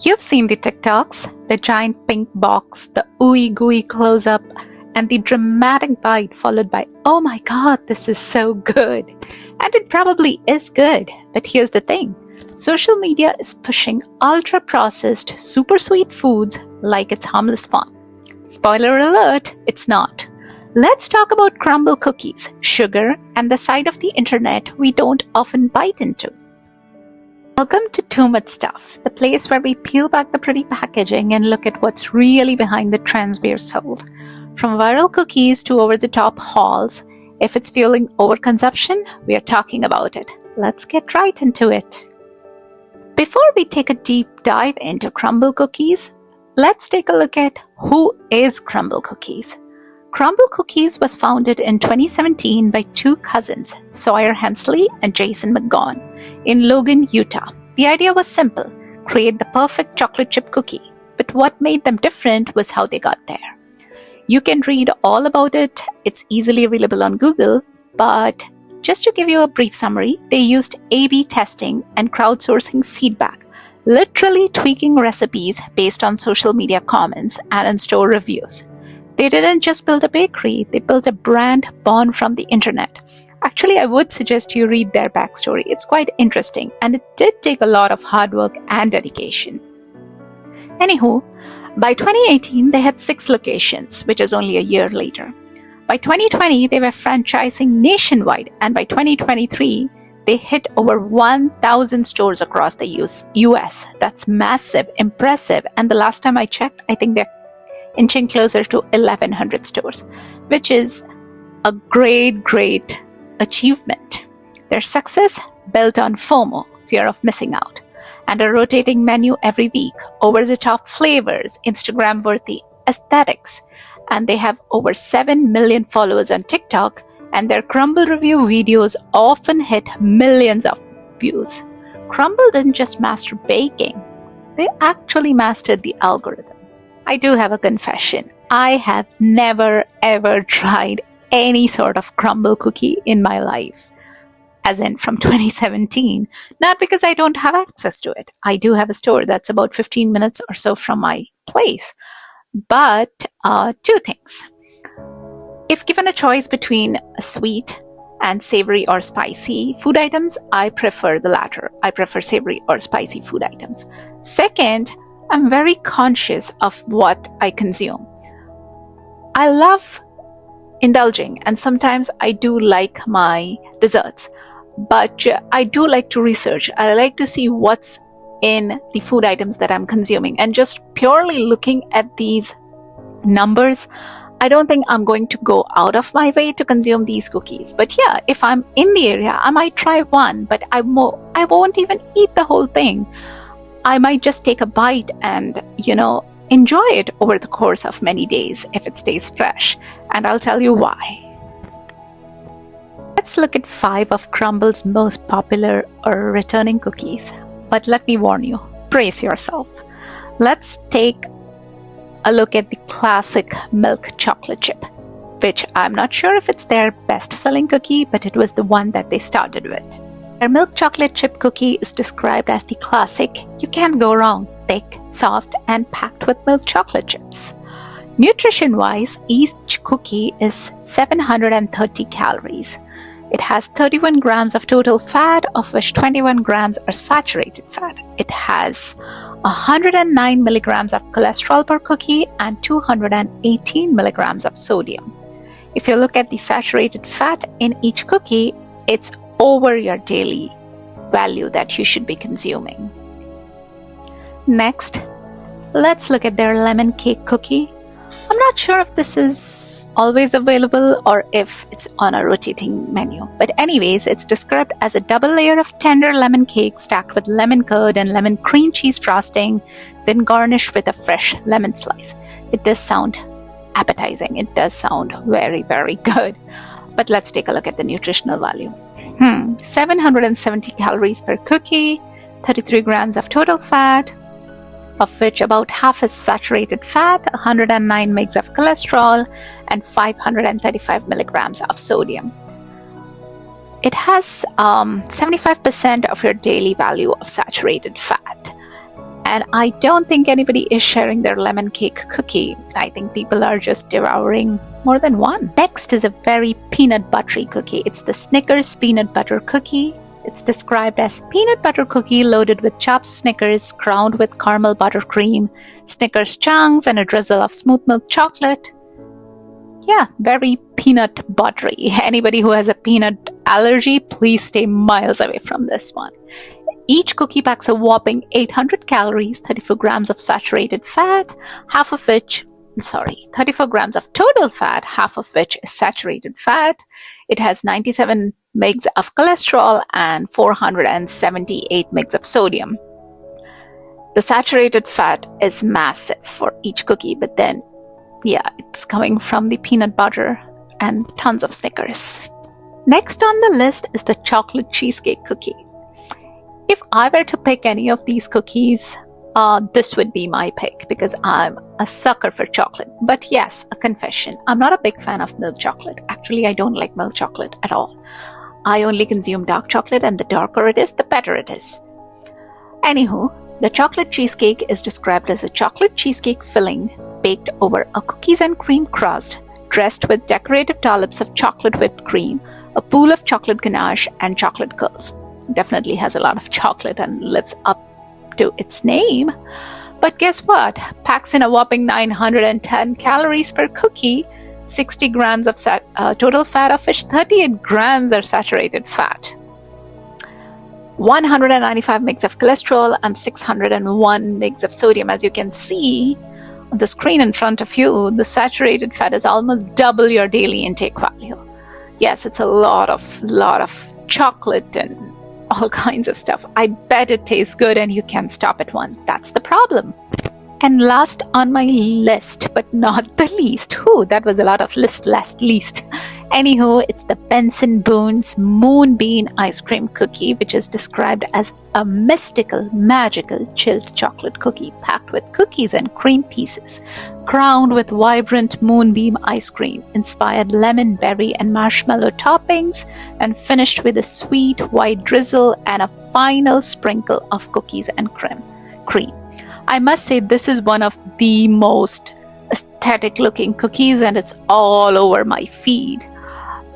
You've seen the TikToks, the giant pink box, the ooey gooey close-up, and the dramatic bite followed by, "Oh my god, this is so good." And it probably is good, but here's the thing. Social media is pushing ultra-processed, super sweet foods like it's harmless fun. Spoiler alert, it's not. Let's talk about Crumbl cookies, sugar, and the side of the internet we don't often bite into. Welcome to Too Much Stuff, the place where we peel back the pretty packaging and look at what's really behind the trends we're sold. From viral cookies to over-the-top hauls, if it's fueling overconsumption, we are talking about it. Let's get right into it. Before we take a deep dive into Crumbl Cookies, let's take a look at who is Crumbl Cookies. Crumbl Cookies was founded in 2017 by two cousins, Sawyer Hensley and Jason McGaughan, in Logan, Utah. The idea was simple: create the perfect chocolate chip cookie. But what made them different was how they got there. You can read all about it. It's easily available on Google, but just to give you a brief summary, they used A/B testing and crowdsourcing feedback, literally tweaking recipes based on social media comments and in-store reviews. They didn't just build a bakery, they built a brand born from the internet. Actually, I would suggest you read their backstory. It's quite interesting, and it did take a lot of hard work and dedication. Anywho, by 2018, they had 6 locations, which is only a year later. By 2020, they were franchising nationwide, and by 2023, they hit over 1,000 stores across the US. That's massive, impressive, and the last time I checked, I think they're inching closer to 1,100 stores, which is a great achievement. Their success built on FOMO, fear of missing out, and a rotating menu every week, over-the-top flavors, Instagram-worthy aesthetics, and they have over 7 million followers on TikTok, and their Crumbl review videos often hit millions of views. Crumbl didn't just master baking, they actually mastered the algorithm. I do have a confession. I have never ever tried any sort of Crumbl cookie in my life, as in from 2017. Not because I don't have access to it. I do have a store that's about 15 minutes or so from my place. But two things. If given a choice between sweet and savory or spicy food items, I prefer the latter. I prefer savory or spicy food items. Second, I'm very conscious of what I consume. I love indulging, and sometimes I do like my desserts, but I do like to research. I like to see what's in the food items that I'm consuming, and just purely looking at these numbers, I don't think I'm going to go out of my way to consume these cookies. But yeah, if I'm in the area, I might try one, but I won't even eat the whole thing. I might just take a bite and, enjoy it over the course of many days if it stays fresh. And I'll tell you why. Let's look at 5 of Crumbl's most popular or returning cookies. But let me warn you, brace yourself. Let's take a look at the classic milk chocolate chip, which I'm not sure if it's their best-selling cookie, but it was the one that they started with. Their milk chocolate chip cookie is described as the classic. You can't go wrong. Thick, soft, and packed with milk chocolate chips. Nutrition-wise, each cookie is 730 calories. It has 31 grams of total fat, of which 21 grams are saturated fat. It has 109 milligrams of cholesterol per cookie and 218 milligrams of sodium. If you look at the saturated fat in each cookie, it's over your daily value that you should be consuming. Next, let's look at their lemon cake cookie. I'm not sure if this is always available or if it's on a rotating menu. But anyways, it's described as a double layer of tender lemon cake stacked with lemon curd and lemon cream cheese frosting, then garnished with a fresh lemon slice. It does sound appetizing. It does sound very good. But let's take a look at the nutritional value. 770 calories per cookie, 33 grams of total fat, of which about half is saturated fat, 109 mg of cholesterol, and 535 milligrams of sodium. It has 75% of your daily value of saturated fat. And I don't think anybody is sharing their lemon cake cookie. I think people are just devouring more than one. Next is a very peanut buttery cookie. It's the Snickers peanut butter cookie. It's described as peanut butter cookie loaded with chopped Snickers, crowned with caramel buttercream, Snickers chunks, and a drizzle of smooth milk chocolate. Yeah, very peanut buttery. Anybody who has a peanut allergy, please stay miles away from this one. Each cookie packs a whopping 800 calories, 34 grams of saturated fat, 34 grams of total fat, half of which is saturated fat. It has 97 mg of cholesterol and 478 mg of sodium. The saturated fat is massive for each cookie, but then, yeah, it's coming from the peanut butter and tons of Snickers. Next on the list is the chocolate cheesecake cookie. If I were to pick any of these cookies, this would be my pick because I'm a sucker for chocolate. But yes, a confession, I'm not a big fan of milk chocolate. Actually, I don't like milk chocolate at all. I only consume dark chocolate, and the darker it is, the better it is. Anywho, the chocolate cheesecake is described as a chocolate cheesecake filling baked over a cookies and cream crust, dressed with decorative dollops of chocolate whipped cream, a pool of chocolate ganache, and chocolate curls. Definitely has a lot of chocolate and lives up to its name. But guess what? Packs in a whopping 910 calories per cookie, 60 grams of total fat, of which 38 grams are saturated fat, 195 mg of cholesterol, and 601 mg of sodium. As you can see on the screen in front of you, the saturated fat is almost double your daily intake value. Yes, it's a lot of chocolate and all kinds of stuff. I bet it tastes good and you can't stop at one. That's the problem. And last on my list, but not the least, that was a lot of least. Anywho, it's the Benson Bones Moonbeam ice cream cookie, which is described as a mystical, magical chilled chocolate cookie packed with cookies and cream pieces, crowned with vibrant moonbeam ice cream, inspired lemon, berry, and marshmallow toppings, and finished with a sweet white drizzle and a final sprinkle of cookies and cream. I must say, this is one of the most aesthetic looking cookies, and it's all over my feed.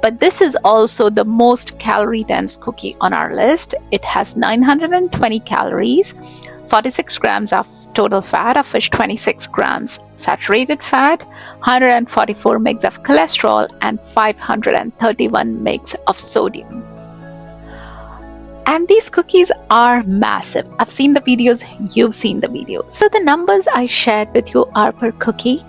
But this is also the most calorie dense cookie on our list. It has 920 calories, 46 grams of total fat, of which 26 grams saturated fat, 144 mg of cholesterol, and 531 mg of sodium. And these cookies are massive. I've seen the videos, you've seen the videos. So the numbers I shared with you are per cookie.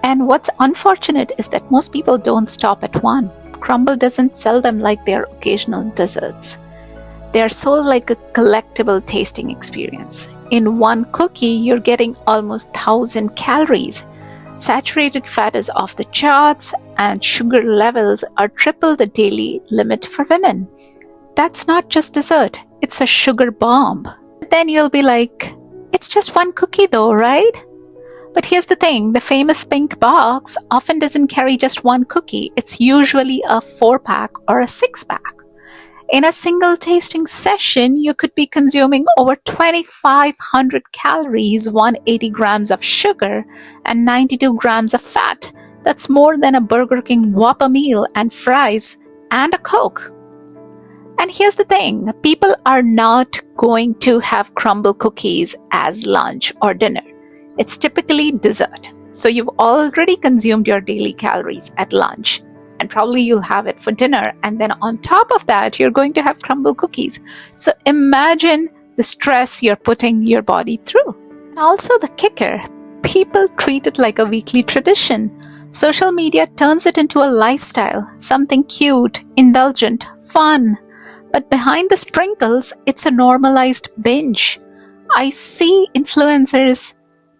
And what's unfortunate is that most people don't stop at one. Crumbl doesn't sell them like their occasional desserts. They are sold like a collectible tasting experience. In one cookie, you're getting almost 1,000 calories. Saturated fat is off the charts, and sugar levels are triple the daily limit for women. That's not just dessert, it's a sugar bomb. But then you'll be like, it's just one cookie though, right? But here's the thing, the famous pink box often doesn't carry just one cookie. It's usually a 4-pack or a 6-pack. In a single tasting session, you could be consuming over 2,500 calories, 180 grams of sugar, and 92 grams of fat. That's more than a Burger King Whopper meal and fries and a Coke. And here's the thing, people are not going to have Crumbl cookies as lunch or dinner. It's typically dessert. So you've already consumed your daily calories at lunch, and probably you'll have it for dinner. And then on top of that, you're going to have Crumbl cookies. So imagine the stress you're putting your body through. And also the kicker, people treat it like a weekly tradition. Social media turns it into a lifestyle, something cute, indulgent, fun. But behind the sprinkles, it's a normalized binge. I see influencers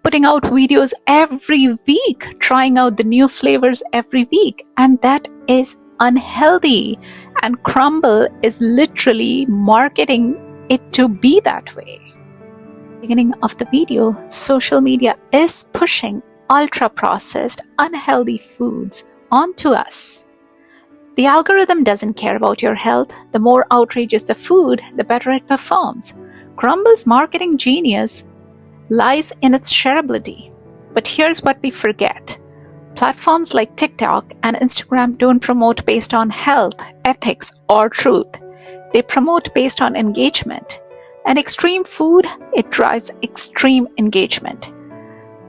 putting out videos every week, trying out the new flavors every week, and that is unhealthy. And Crumbl is literally marketing it to be that way. Beginning of the video, social media is pushing ultra-processed, unhealthy foods onto us. The algorithm doesn't care about your health. The more outrageous the food, the better it performs. Crumble's marketing genius lies in its shareability. But here's what we forget. Platforms like TikTok and Instagram don't promote based on health, ethics, or truth. They promote based on engagement. And extreme food, it drives extreme engagement.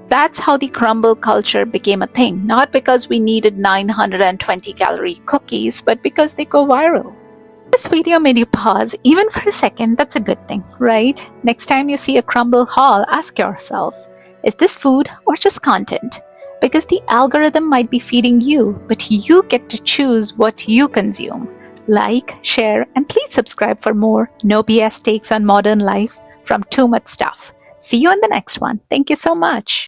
That's how the Crumbl culture became a thing, not because we needed 920 calorie cookies, but because they go viral. This video made you pause even for a second. That's a good thing, right? Next time you see a Crumbl haul, ask yourself, is this food or just content? Because the algorithm might be feeding you, but you get to choose what you consume. Like, share, and please subscribe for more no BS takes on modern life from Too Much Stuff. See you in the next one. Thank you so much.